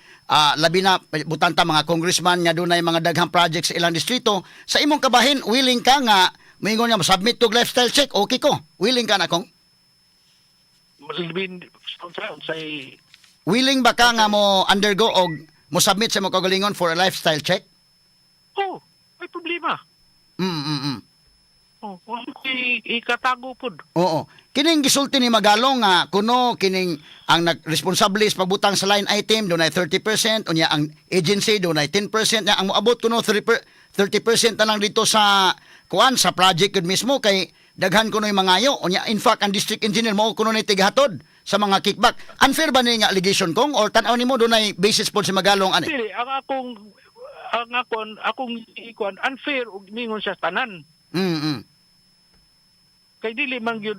labi na butanta mga congressman nga dunay mga daghang projects sa ilang distrito sa imong kabahin willing ka nga moingon nga submit to lifestyle check okay ko willing ka na kong Malibin say willing ba ka nga mo undergo og mo submit sa mga kagalingon for a lifestyle check oh, may problema. Oh, wala ko ikatago pod. Oo. Kining gisulti ni Magalong nga kuno kining ang nagresponsable sa pagbutang sa line item dunay 30% unya ang agency dunay 10% nya ang moabot kuno 30% na lang dito sa kuan sa project gud mismo kay daghan kuno yung mangayo unya in fact ang district engineer mao kuno ni tighatod sa mga kickback. Unfair ba ni nga allegation kong or tan-aw nimo dunay basis pod si Magalong ani? Dili akong ikuan unfair ug mingon siya tanan. Kay dili man gyud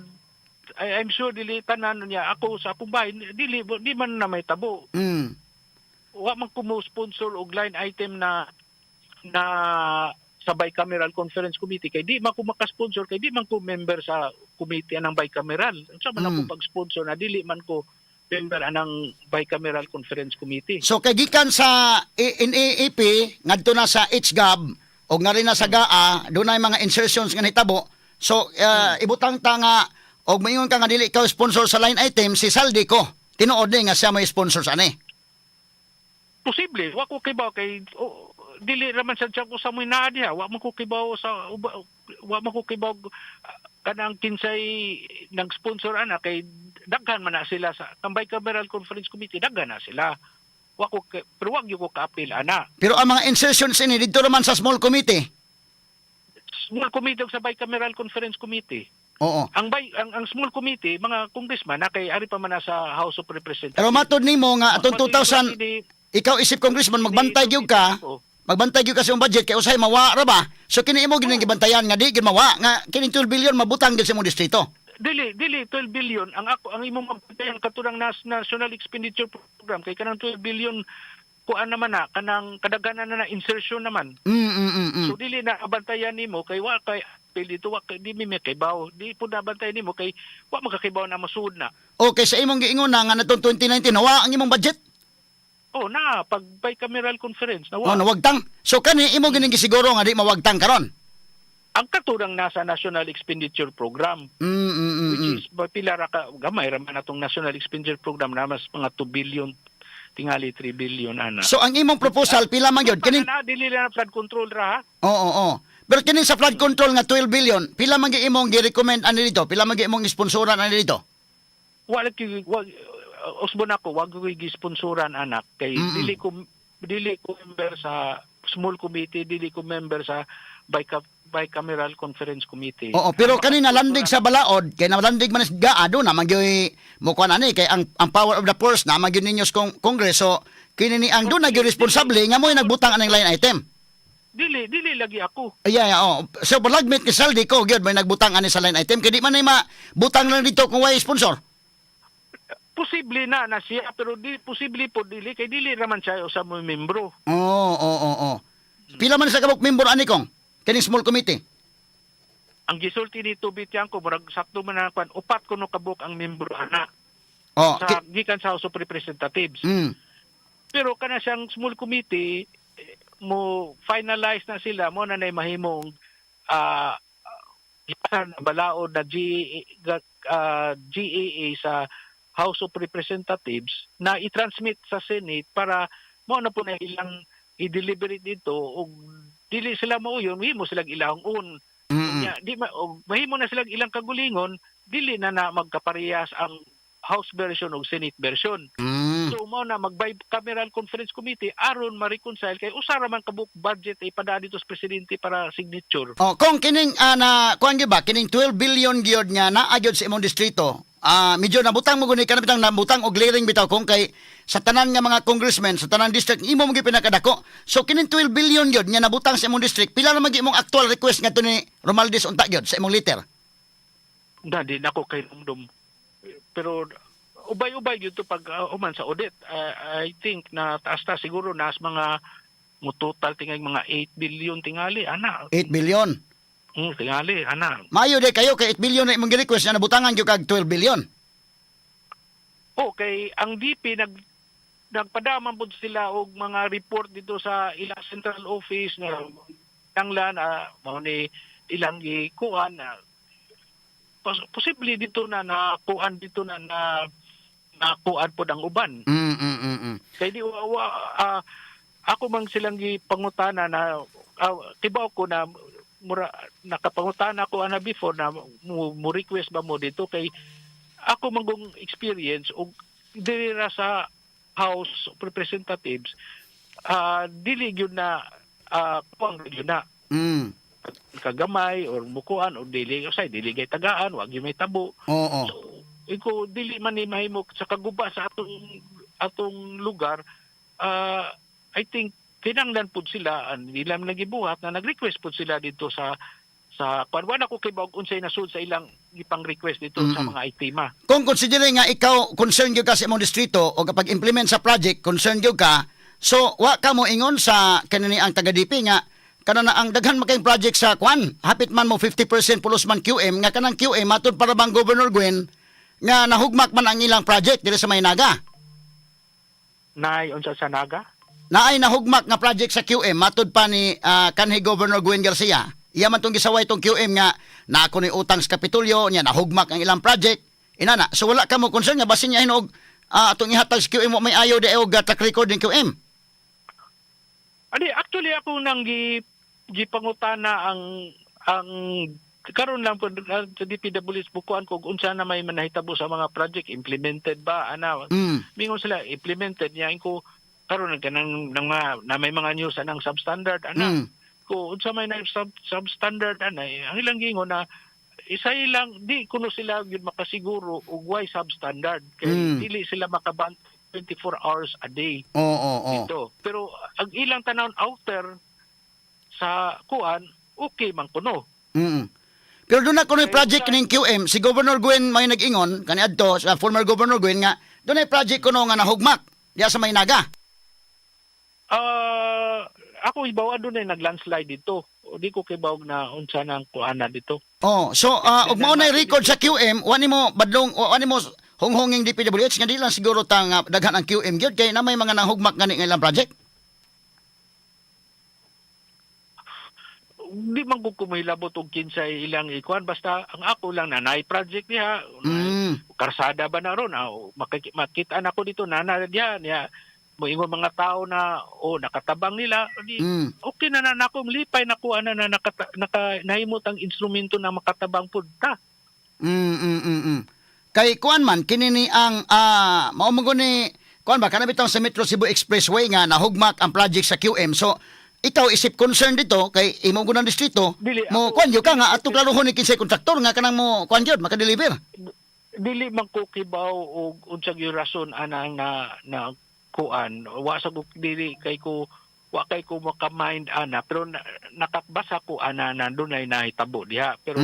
I'm sure dili tanan niya ako sa akong bahay di man na may tabo. Wa man ko mo sponsor og line item na sa bicameral conference committee kay di man ko maka-sponsor kay di man ko member sa committee anang bicameral. Unsa man ako pag-sponsor na dili man ko member anang bicameral conference committee. So kay gikan sa NAAP ngadto na sa HGAB o nga rin na sa GAA dunay mga insertions nga nitabo. So ibutang ta nga og mayon ka nga dili ikaw sponsor sa line item si Saldi ko. Tinuod ni nga siya may sponsor sa ani. Posible wa ko kibaw kay dili raman sa ko sa muy naa diha wa man ko kibaw kanang kinsay nag-sponsor ana kay daghan man na sila sa Kambay Cameral Conference Committee daghan na sila wa ko pero wag gyud ko ka-appeal ana. Pero ang mga insertions ini dito naman sa small committee. Small committee sa Bicameral Conference Committee. Oo. Ang small committee mga congressman na kay ari pa man na sa House of Representatives. Pero matod nimo nga atong 2000 ikaw isip congressman magbantay gyud ka. Magbantay gyud ka sa imong budget kay usay mawa ra ba? So kini imo gining gibantayan nga di gyud mawa nga kini 12 billion mabutang gyud sa imong distrito. Dili 12 billion ang imong mabantayan katulong National Expenditure Program kay kanang 12 billion kuan naman na kanang kadaghanan na insertion naman. So dili na abantayan nimo kay wa kay dito wa kay di mi kibaw. Di pud nabantayan nimo kay wa makakibaw na masud na. Okay sa imong giingon na nga natong 2019 nawa ang imong budget. Oh na pag bicameral conference nawa. Oh nawagtang. So kani imo gining gisiguro nga di mawagtang karon. Ang katulong nasa National Expenditure Program. Which is pila ra ka gamay ra man atong National Expenditure Program na mas mga 2 billion tingali 3 billion ana. So ang imong proposal pila man gyud kini? Dili na flood control ra ha. Oo. Pero kini sa flood control nga 12 billion, pila man gyud imong gi-recommend ani dito? Pila man gyud imong sponsoran ani dito? Wala usbon ako wag ko gi-sponsoran anak kay dili ko member sa small committee, dili ko member sa bicameral conference committee. Oo, pero kanina landig sa balaod, kay nalandig man sa GAA do na magyuy mo kuan ani kay ang power of the purse na magyud ninyo sa Congress. So kini ni ang do na gyud responsable nga mo nagbutang anang line item. Dili lagi ako. Yeah. So balagmit ni Saldi ko gyud may nagbutang ani sa line item kay di man ay mabutang lang dito kung way sponsor. Posible na siya pero di posible po dili kay dili raman siya usa mo membro. Oo. Pila man sa kabuk member ani kong kining small committee? Ang gisulti ni Tubityang ko murag sakto man na kwan upat kuno kabuk ang membro ana. Oh, sa gikan sa House of Representatives. Pero kana siyang small committee mo finalize na sila mo na nay mahimong balaod na GAA sa House of Representatives na i-transmit sa Senate para mo na po na ilang i-deliberate dito o dili sila mauyon, mahimo silang ilang un. Mahimo na silang ilang kagulingon, dili na magkaparehas ang House version o Senate version. So mao na mag-bicameral conference committee aron ma-reconcile kay usara man kabuk budget ay pada dito sa presidente para signature. Oh, kung kining na kuan gyud ba kining 12 billion gyud nga naa gyud sa imong distrito. Medyo nabutang mo guni kanang nabutang og clearing bitaw kung kay sa tanan nga mga congressmen sa tanan district imo mo gyud pinakadako. So kining 12 billion gyud nga nabutang sa imong district, pila na magi imong actual request ngadto ni Romualdez unta gyud sa imong letter? Di nako kay numdum. Pero ubay-ubay yun to pag uman sa audit. I think na taas siguro nas mga mo total tingay mga 8 billion tingali ana. 8 billion. Tingali ana. Maayo de kayo kay 8 billion na imong request na nabutangan gyud kag 12 billion. Okay, ang DP nagpadaman pud sila og mga report dito sa ilang central office na tanglan mao ni ilang gikuan posible dito na nakuan dito na nakuan pod ang uban. Kay di ako mang silang gipangutana na tibaw ko na mura nakapangutana ko ana before na mo request ba mo dito kay ako mangong experience og diri ra sa House of Representatives dili gyud na kuang gyud na kagamay or mukuan o dili dili gay tagaan wag gyud may tabo. Oo. So, iko dili man ni mahimo sa kaguba sa atong lugar I think kinanglan pud sila nila nagibuhat na nag-request pud sila dito sa kuan ako kay bawg unsay nasud sa ilang gipang request dito sa mga itima. Kung consider nga ikaw concerned gyud ka sa imong distrito o kapag implement sa project concerned gyud ka, so wa ka mo ingon sa kanini ang taga-DP nga kanana ang daghan makayong project sa kuan hapit man mo 50% pulos man QM nga kanang QM matud para bang Governor Gwen nga nahugmak man ang ilang project diri sa Maynaga. Nay unsa sa Naga? Naay nahugmak nga project sa QM matud pa ni kanhi Governor Gwen Garcia. Iya man tong gisaway tong QM nga na ako ni utang sa Kapitolyo nya nahugmak ang ilang project. Inana, so wala ka mo concern nga basin niya hinog atong ihatag sa QM mo may ayaw di og track record ng QM. Actually ako nang gipangutana ang karon lang po sa DPWS bukuan kung unsa na may manahitabo sa mga project implemented ba mingon sila implemented niya ko karon na may mga news anang substandard ko unsa may na substandard ang ilang gingon na isa lang di kuno sila gyud makasiguro og why substandard kay dili sila makaban 24 hours a day. Dito. Pero ang ilang tanawon outer sa kuan okay man kuno. Pero doon na kuno'y project ning QM, si Governor Gwen may nag-ingon, kaniadto sa former Governor Gwen nga, doon ay project kuno nga nahugmak, diya sa Maynaga. Ako ibawa doon ay nag-landslide dito. O di ko kibawag na unsa nang kuana dito. So, ug mao na record sa QM, wani mo badlong, wani mo honghonging DPWH, nga di lang siguro tang daghan ang QM gyud kay na may mga nahugmak gani nga ilang project. Di man ko kumilabot og kinsay ilang ikuan basta ang ako lang na nay project niya karsada ba na ron makita na ko dito na diyan ya moingon mga tao na nakatabang nila okay na nako lipay na ko na nahimot ang instrumento na makatabang pud ta. Kay kuan man kinini ang mao mo ni kuan ba kana bitaw sa Metro Cebu Expressway nga nahugmak ang project sa QM. So ikaw isip concern dito kay imong gunang distrito mo kuan gyud ka nga ato klarohon ni kinsay kontraktor nga kanang mo kuan gyud maka-deliver. Dili man ko kibaw og unsa gyud rason ana na kuan wa sa dili kay ko wa kay ko maka-mind ana pero nakabasa ko ana na dunay nahitabo diha pero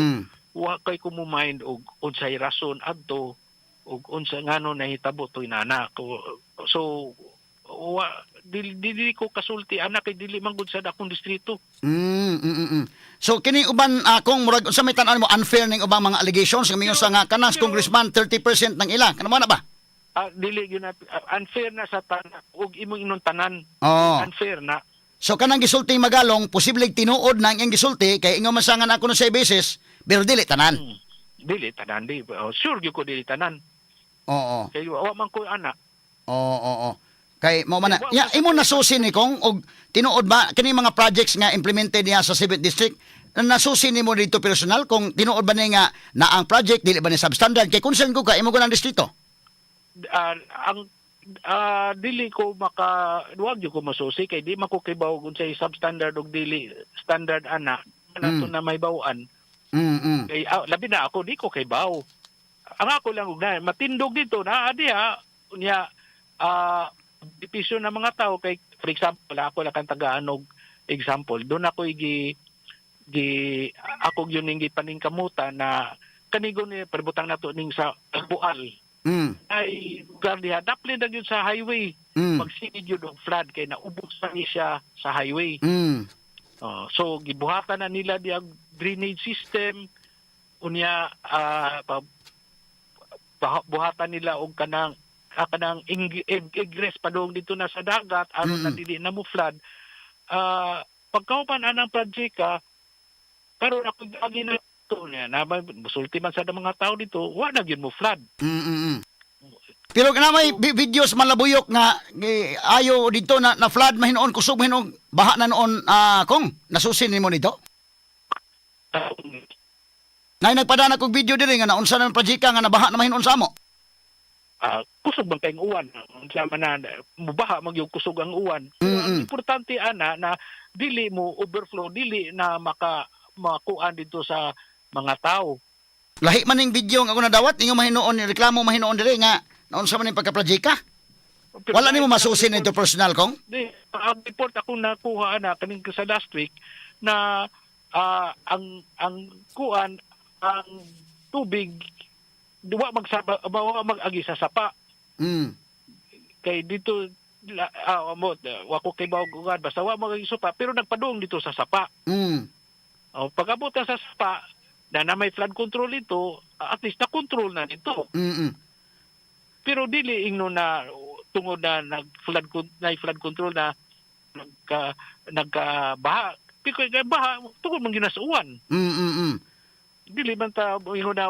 wa kay ko mo mind og unsay rason adto og unsa ngano nahitabo to inana ko so dili ko kasulti anak kay dili man gud sa akong distrito. So kini uban kung murag sa may tan-an mo unfair ning ubang mga allegations nga mingon sa nga kanas congressman 30% ng ila kanamo na ba? Dili gyud unfair na sa tanan ug imong inong tanan. Unfair na. So kanang gisulti magalong posibleng tinuod na ang iyang gisulti kay ingon masangan ako no sa beses pero dili tanan. Dili tanan di. Sure gyud ko dili tanan. Kay wa man ko ana. Kay mo man ya imo nasusi ni kong og tinuod ba kini mga projects nga implemented niya sa 7th district nasusi nimo dito personal kung tinuod ba ni nga na ang project dili ba ni substandard kay concern ko ka imo gunang distrito. ang dili ko duwag jud ko masusi kay di makukibaw kung say substandard og dili standard ana nato na may bawaan. Kay labi na ako di ko kay baw. Ang ako lang ug na matindog dito na diha unya dipisyon ng mga tao kay for example ako lang kan taga-anog example doon ako ako yun ning gipaningkamutan na kanigo ni perbutang nato ning sa bual ay lugar diha daplin na yun sa highway magsigid yun og flood kay naubos pa ni siya sa highway. So gibuhatan na nila diag drainage system unya buhatan nila og kanang egress padung dito na sa dagat aron na dili na mo flood. Pagkaupan anang projeka karon ako agi na to niya na musulti man sa mga tao dito wa na gyud mo flood. Pero kana may videos malabuyok nga ayo dito na flood mahinon kusog mahinon baha na noon kung nasusin nimo nito. Nay nagpadana kog video diri nga naunsa na projeka nga nabaha na mahinon sa amo. Kusog bang kayong uwan unsa man na mubaha magyug kusog ang uwan. Ang importante ana na dili mo overflow dili na makuan dito sa mga tao. Lahi man ning video nga ako nadawat inyo mahinoon reklamo mahinoon diri nga naunsa man ning pagka-projeka. Wala nimo masusin ito personal kong? Di, ang report ako nakuha na kaning sa last week na ang kuan ang tubig duwa mag-agi sa sapa. Kay dito wa ko kay bawgugan basta wa mag-agi sapa pero nagpadung dito sa sapa. Pag-abot sa sapa na may flood control ito, at least na-control na nito. Pero dili ingno na tungod na flood control na nagkabaha. Pero baha tungod man ginasuan. Dili man ta ingno na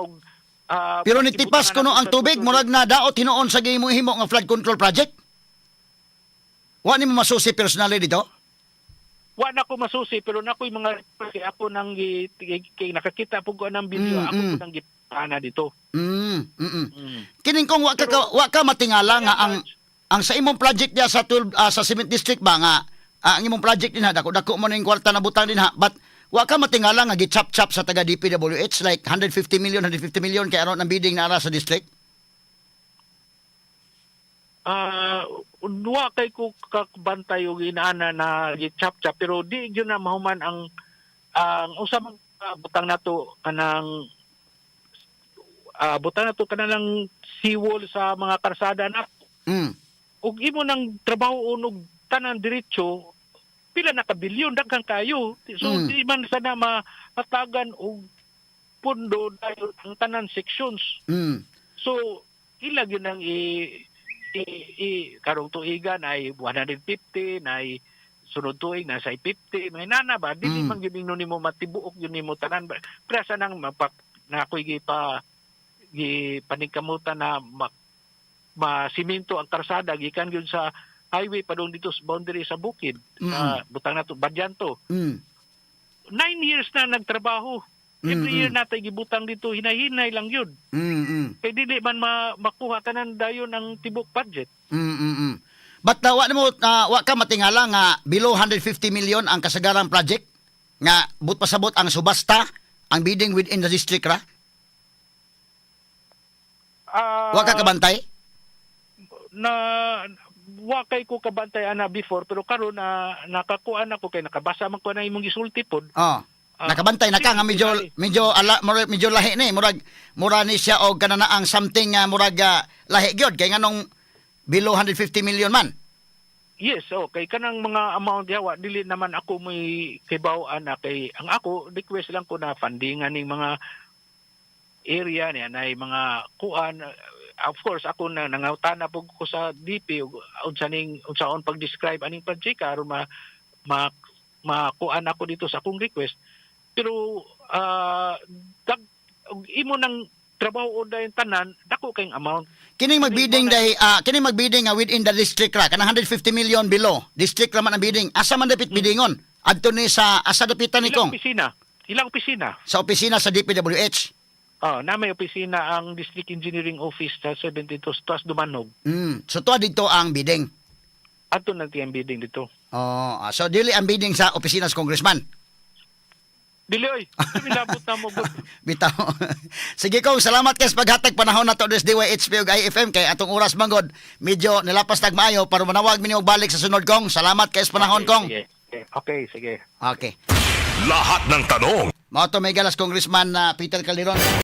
pero nitipas kuno ang tubig murag na daot hinuon sa gihimo nga flood control project. Wa nimo masusi personally dito? Wa na ko masusi pero na ko'y mga kay ako nang nakakita po ko ng video ako po nang gipana dito. Kining kong wa ka matingala nga ang sa imong project dia sa sa Cement District ba nga ang imong project din ha dako mo ning kwarta na butang din ha but wa ka matingala nga gi-chop-chop sa taga DPWH like 150 million kay aron ang bidding na ara sa district. Duwa kay ko kakbantay og inaana na gi-chop-chop pero di gyud na mahuman ang usab butang nato kanang kanang seawall sa mga karsada na. Ug imo nang trabaho og tanan diretso pila na ka bilyon daghang kayo. So di man sana matagan og pundo dayon ang tanan sections. So ila gyud nang karong tuigan ay 150 na ay sunod tuig na sa 50 may nana ba dili man gyud nimo matibuok gyud nimo tanan pero sa nang na ako'y paningkamutan na masiminto ang karsada gikan gyud sa highway padung dito sa boundary sa bukid butang nato Badyanto 9 years na nagtrabaho. Every year natin gibutang dito, hinay-hinay lang yun. Kaya dili man makuha tanan dayon ang tibok budget. But wa ka matingala nga below 150 million ang kasagarang project nga but pasabot ang subasta ang bidding within the district ra? Wa ka kabantay? Wa kay ko kabantay ana before pero karon na nakakuan ako kay nakabasa man ko na imong gisulti pod. Nakabantay na ka nga medyo lahi ni mura ni siya og kananaang something nga murag lahi gyud kay nganong below 150 million man. Yes, kay kanang mga amount yawa dili naman ako may kibaw-an na kay ang ako request lang ko na fundingan ning mga area niya na mga kuan. Of course ako na nangawtana pug ko sa DP unsaon pag-describe aning project aron makuan ako dito sa akong request. Pero imo nang trabaho dayon tanan dako kayong amount. Kining magbidding nga within the district ra kanang 150 million below district ra man ang bidding. Asa man dapit biddingon? Adto ni sa asa dapitan ni kong? Ilang opisina? Sa opisina sa DPWH. Na may opisina ang District Engineering Office sa 72 Tuas Dumanog. So to dito ang bidding. Ato na tiyang bidding dito. So dili ang bidding sa opisina sa congressman. Dili oy, minabot na mo good. Bitaw. Sige kong salamat kay sa paghatag panahon nato des DYHP ug IFM kay atong oras manggod medyo nilapas tag maayo para manawag mi og balik sa sunod kong. Salamat kay sa panahon kong. Sige. Okay, sige. Okay. Lahat ng tanong Mao to may galas congressman na Peter Calderon.